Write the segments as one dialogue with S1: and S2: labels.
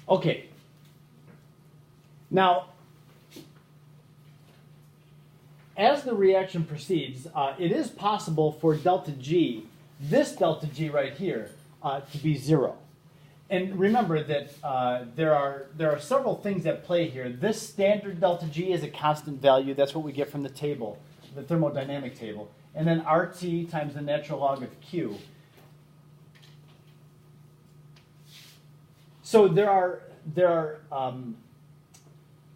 S1: Okay. Now, as the reaction proceeds, it is possible for delta G, this delta G right here, to be 0. And remember that there are several things at play here. This standard delta G is a constant value. That's what we get from the table, the thermodynamic table. And then RT times the natural log of Q. So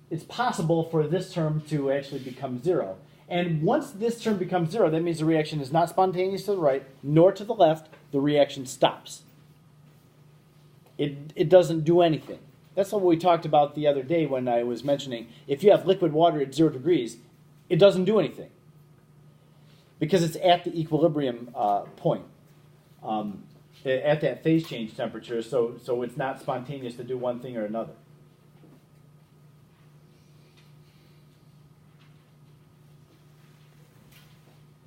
S1: it's possible for this term to actually become 0. And once this term becomes 0, that means the reaction is not spontaneous to the right, nor to the left. The reaction stops. It doesn't do anything. That's what we talked about the other day when I was mentioning if you have liquid water at 0 degrees, it doesn't do anything because it's at the equilibrium point, at that phase change temperature, so it's not spontaneous to do one thing or another.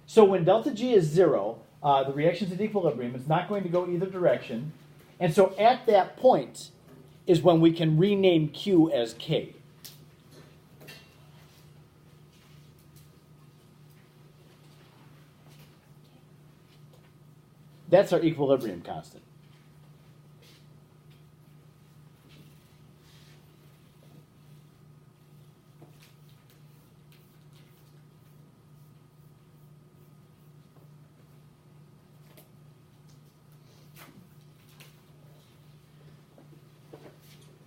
S1: So when delta G is 0, the reaction's at equilibrium. It's not going to go either direction. And so at that point is when we can rename Q as K. That's our equilibrium constant.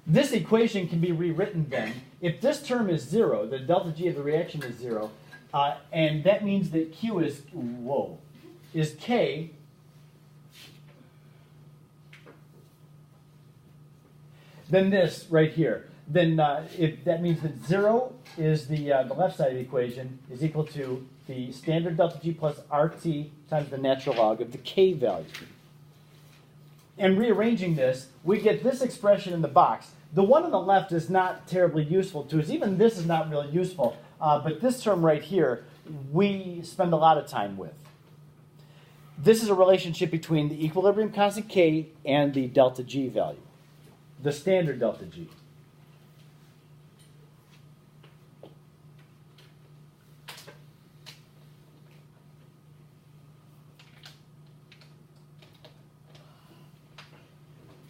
S1: This equation can be rewritten then. If this term is 0, the delta G of the reaction is 0, and that means that Q is K, then this right here. Then if that means that 0 is the left side of the equation is equal to the standard delta G plus RT times the natural log of the K value. And rearranging this, we get this expression in the box. The one on the left is not terribly useful to us. Even this is not really useful. But this term right here, we spend a lot of time with. This is a relationship between the equilibrium constant K and the delta G value, the standard delta G.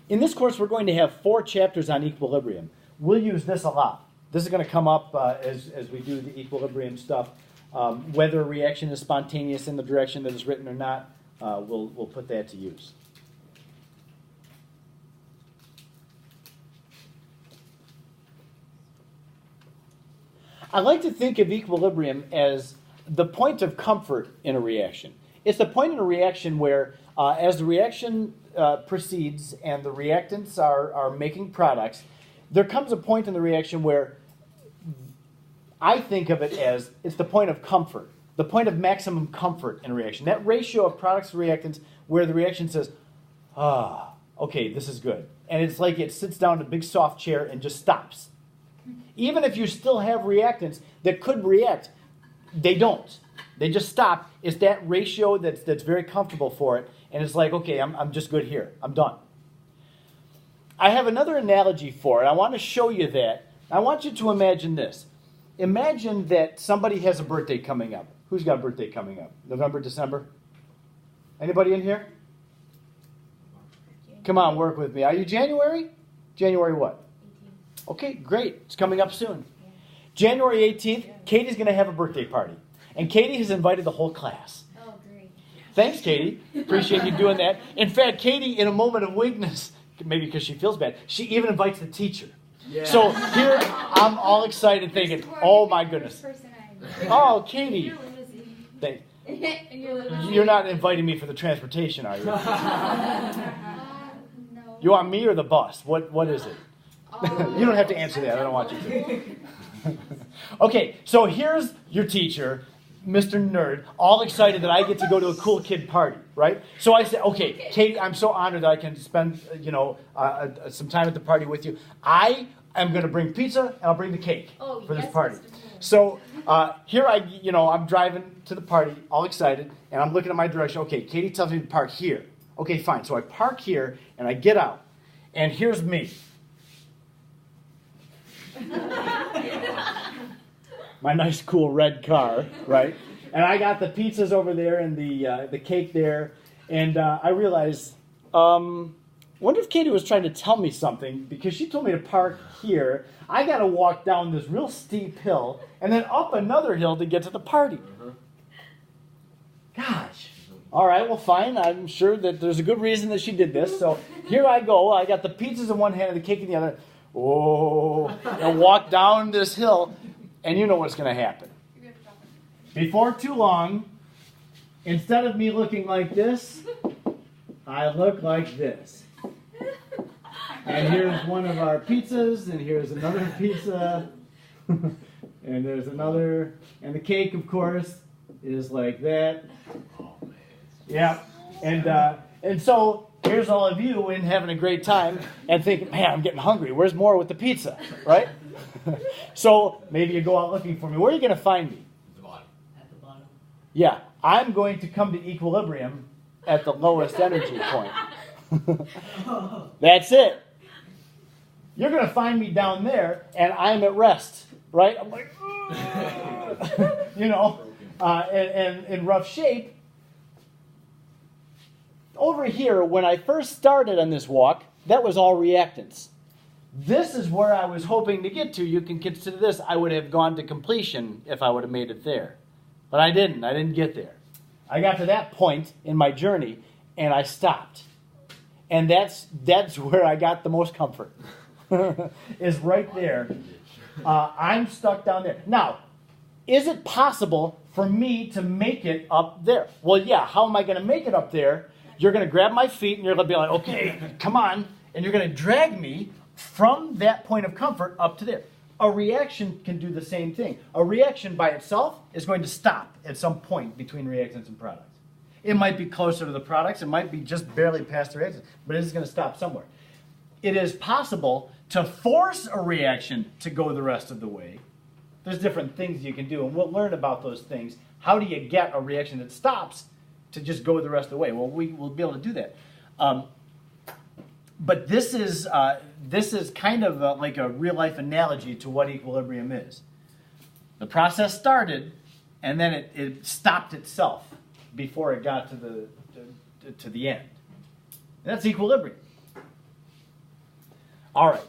S1: In this course, we're going to have 4 chapters on equilibrium. We'll use this a lot. This is going to come up as we do the equilibrium stuff. Whether a reaction is spontaneous in the direction that is written or not, we'll put that to use. I like to think of equilibrium as the point of comfort in a reaction. It's the point in a reaction where, as the reaction proceeds and the reactants are making products, there comes a point in the reaction where I think of it as it's the point of comfort, the point of maximum comfort in a reaction. That ratio of products to reactants where the reaction says, okay, this is good. And it's like it sits down in a big soft chair and just stops. Even if you still have reactants that could react, they don't. They just stop. It's that ratio that's very comfortable for it. And it's like, okay, I'm just good here. I'm done. I have another analogy for it. I want to show you that. I want you to imagine this. Imagine that somebody has a birthday coming up. Who's got a birthday coming up? November, December? Anybody in here? Come on, work with me. Are you January? January what? 18th. Okay, great. It's coming up soon. Yeah. January 18th, Katie's going to have a birthday party. And Katie has invited the whole class. Oh, great. Thanks, Katie. Appreciate you doing that. In fact, Katie, in a moment of weakness, maybe because she feels bad, she even invites the teacher. Yeah. So here, I'm all excited thinking, oh my goodness. Oh, Katie. You're not inviting me for the transportation, are you? No. You want me or the bus? What is it? You don't have to answer that. I don't want you to. Okay, so here's your teacher, Mr. Nerd, all excited that I get to go to a cool kid party, right? So I said, okay, Kate, I'm so honored that I can spend, some time at the party with you. I am going to bring pizza and I'll bring the cake for this party. So here I'm driving to the party, all excited, and I'm looking at my direction. Okay, Katie tells me to park here. Okay, fine. So I park here and I get out, and here's me. My nice, cool red car, right? And I got the pizzas over there and the cake there, and I realized, wonder if Katie was trying to tell me something, because she told me to park here. I got to walk down this real steep hill and then up another hill to get to the party. Gosh. All right, well, fine. I'm sure that there's a good reason that she did this. So here I go. I got the pizzas in one hand and the cake in the other. Oh, and walk down this hill, and you know what's going to happen. Before too long, instead of me looking like this, I look like this. And here's one of our pizzas, and here's another pizza, and there's another, and the cake, of course, is like that. Yeah, and so here's all of you in having a great time and thinking, man, I'm getting hungry. Where's more with the pizza, right? So maybe you go out looking for me. Where are you going to find me?
S2: At the bottom.
S1: Yeah, I'm going to come to equilibrium at the lowest energy point. That's it. You're going to find me down there, and I'm at rest, right? I'm like, you know, and in rough shape. Over here, when I first started on this walk, that was all reactance. This is where I was hoping to get to. You can consider this. I would have gone to completion if I would have made it there. But I didn't. I didn't get there. I got to that point in my journey, and I stopped. And that's where I got the most comfort, is right there. I'm stuck down there. Now, is it possible for me to make it up there? Well, yeah. How am I going to make it up there? You're going to grab my feet, and you're going to be like, okay, come on. And you're going to drag me from that point of comfort up to there. A reaction can do the same thing. A reaction by itself is going to stop at some point between reactants and products. It might be closer to the products. It might be just barely past the reactants, but it is going to stop somewhere. It is possible to force a reaction to go the rest of the way. There's different things you can do, and we'll learn about those things. How do you get a reaction that stops to just go the rest of the way? Well, we'll be able to do that. But this is kind of like a real-life analogy to what equilibrium is. The process started, and then it stopped itself before it got to the end. And that's equilibrium. All right.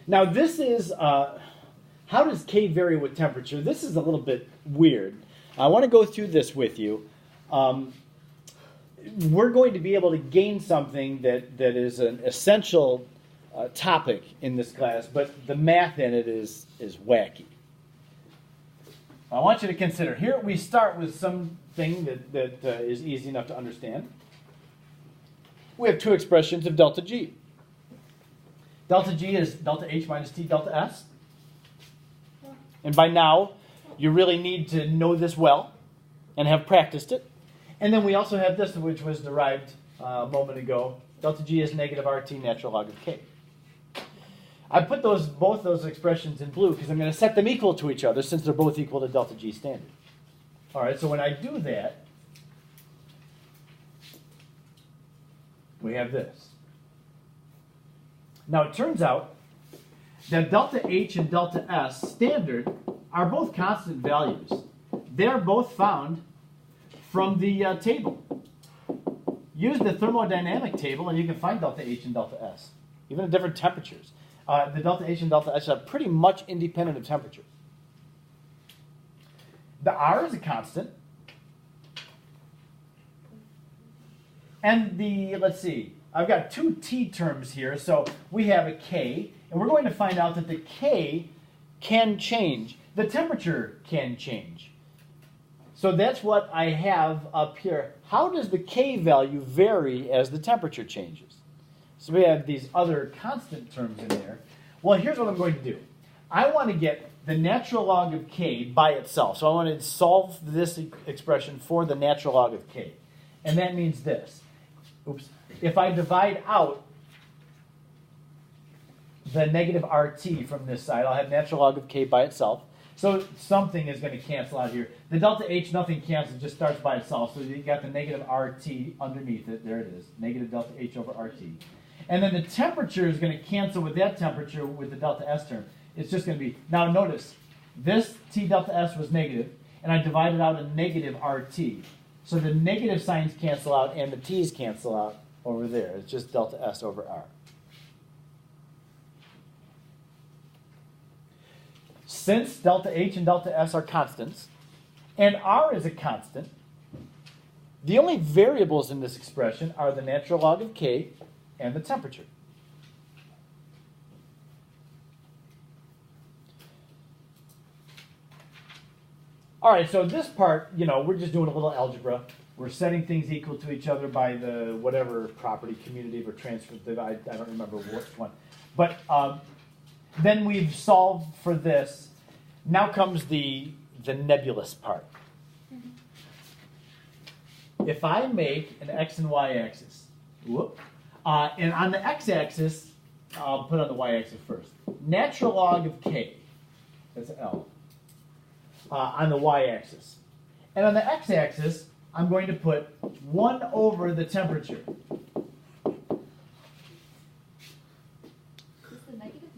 S1: Now this is, how does K vary with temperature? This is a little bit weird. I want to go through this with you. We're going to be able to gain something that is an essential topic in this class, but the math in it is wacky. I want you to consider. Here we start with something that is easy enough to understand. We have two expressions of delta G. Delta G is delta H minus T delta S. And by now, you really need to know this well and have practiced it. And then we also have this, which was derived a moment ago. Delta G is negative RT natural log of K. I put both those expressions in blue because I'm going to set them equal to each other since they're both equal to delta G standard. All right, so when I do that, we have this. Now it turns out that delta H and delta S standard are both constant values. They're both found from the table. Use the thermodynamic table and you can find delta H and delta S, even at different temperatures. The delta H and delta S are pretty much independent of temperature. The R is a constant. And let's see, I've got two T terms here. So we have a K, and we're going to find out that the K can change. The temperature can change. So that's what I have up here. How does the K value vary as the temperature changes? So we have these other constant terms in there. Well, here's what I'm going to do. I want to get the natural log of K by itself. So I want to solve this expression for the natural log of K. And that means this. Oops. If I divide out the negative RT from this side, I'll have natural log of K by itself. So something is going to cancel out here. The delta H, nothing cancels, it just starts by itself. So you got the negative RT underneath it. There it is, negative delta H over RT. And then the temperature is going to cancel with that temperature with the delta S term. It's just going to be, now notice, this T delta S was negative, and I divided out a negative RT. So the negative signs cancel out and the T's cancel out over there. It's just delta S over R. Since delta H and delta S are constants, and R is a constant, the only variables in this expression are the natural log of K and the temperature. All right, so this part, we're just doing a little algebra. We're setting things equal to each other by the whatever property, commutative or transformative, I don't remember which one. But then we've solved for this. Now comes the nebulous part. If I make an x and y axis, and on the x-axis, I'll put on the y-axis first. Natural log of k, that's L, on the y-axis. And on the x-axis, I'm going to put 1 over the temperature.
S2: Does the negative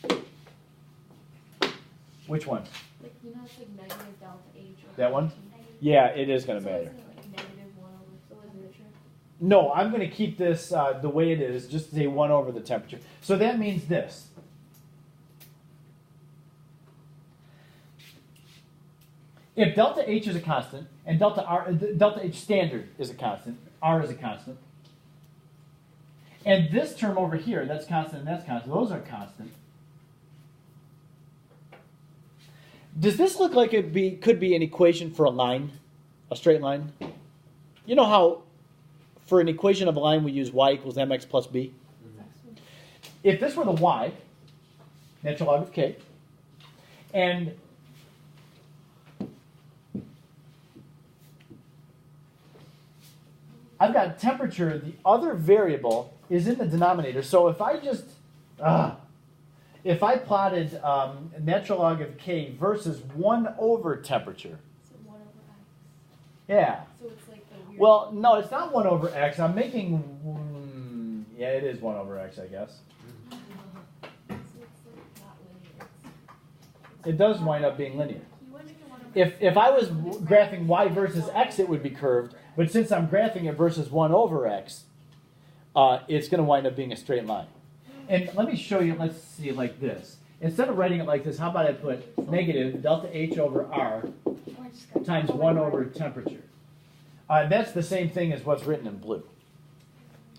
S2: matter?
S1: Which one?
S2: Like, it's like negative delta H. Or
S1: That one?
S2: negative.
S1: Yeah, it is going to
S2: So
S1: matter.
S2: isn't it like negative 1 over the temperature?
S1: No, I'm going to keep this the way it is, just to say 1 over the temperature. So that means this. If delta H is a constant, and delta H standard is a constant, R is a constant, and this term over here, that's constant and that's constant, those are constant. Does this look like it could be an equation for a line, a straight line? You know how for an equation of a line we use y equals mx plus b? If this were the y, natural log of k, and I've got temperature, the other variable is in the denominator. So if I just, if I plotted natural log of k versus 1 over temperature.
S2: So 1 over x.
S1: Yeah.
S2: So it's like the weird.
S1: Well, no, it's not 1 over x. I'm making, yeah, it is 1 over x, I guess.
S2: So it's like not linear.
S1: It does wind up being linear.
S2: You wouldn't make it 1 over
S1: If I was graphing y versus x, it would be curved. But since I'm graphing it versus 1 over x, it's going to wind up being a straight line. And let me show you, let's see, like this. Instead of writing it like this, how about I put negative delta H over R times 1 over temperature. That's the same thing as what's written in blue.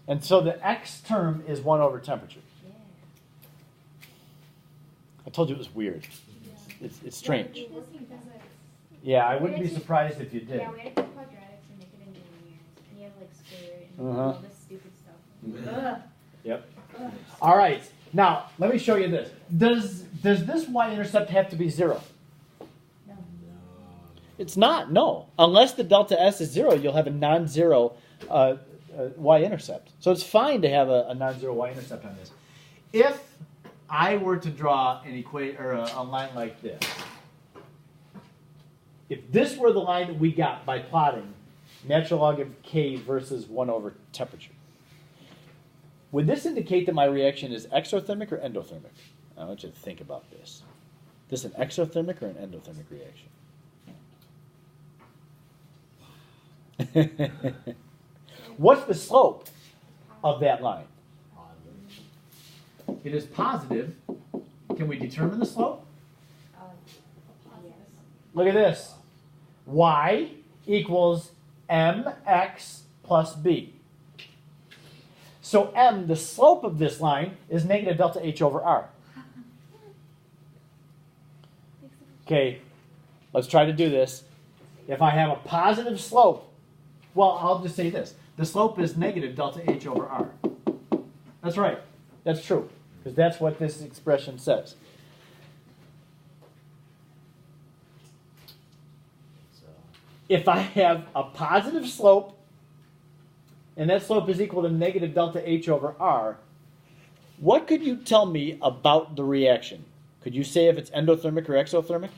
S1: And so the x term is 1 over temperature.
S2: Yeah.
S1: I told you it was weird.
S2: Yeah.
S1: It's strange.
S2: It does seem physics.
S1: Yeah, I wouldn't be surprised if you did.
S2: Yeah, we had to do quadratics and make it into linears. And you have like square root and
S1: Uh-huh.
S2: all this stupid stuff. Ugh.
S1: Yep.
S2: Ugh.
S1: All right. Now, let me show you this. Does this y-intercept have to be 0?
S2: No.
S1: It's not, no. Unless the delta S is 0, you'll have a non-zero y-intercept. So it's fine to have a non-zero y-intercept on this. If I were to draw an a line like this, if this were the line that we got by plotting natural log of k versus 1 over temperature, would this indicate that my reaction is exothermic or endothermic? I want you to think about this. Is this an exothermic or an endothermic reaction? What's the slope of that line? It is positive. Can we determine the slope?
S2: Yes.
S1: Look at this. Y equals mx plus b. So m, the slope of this line, is negative delta h over r. Okay, let's try to do this. If I have a positive slope, well, I'll just say this. The slope is negative delta h over r. That's right. That's true, because that's what this expression says. If I have a positive slope, and that slope is equal to negative delta h over r, what could you tell me about the reaction? Could you say if it's endothermic or exothermic?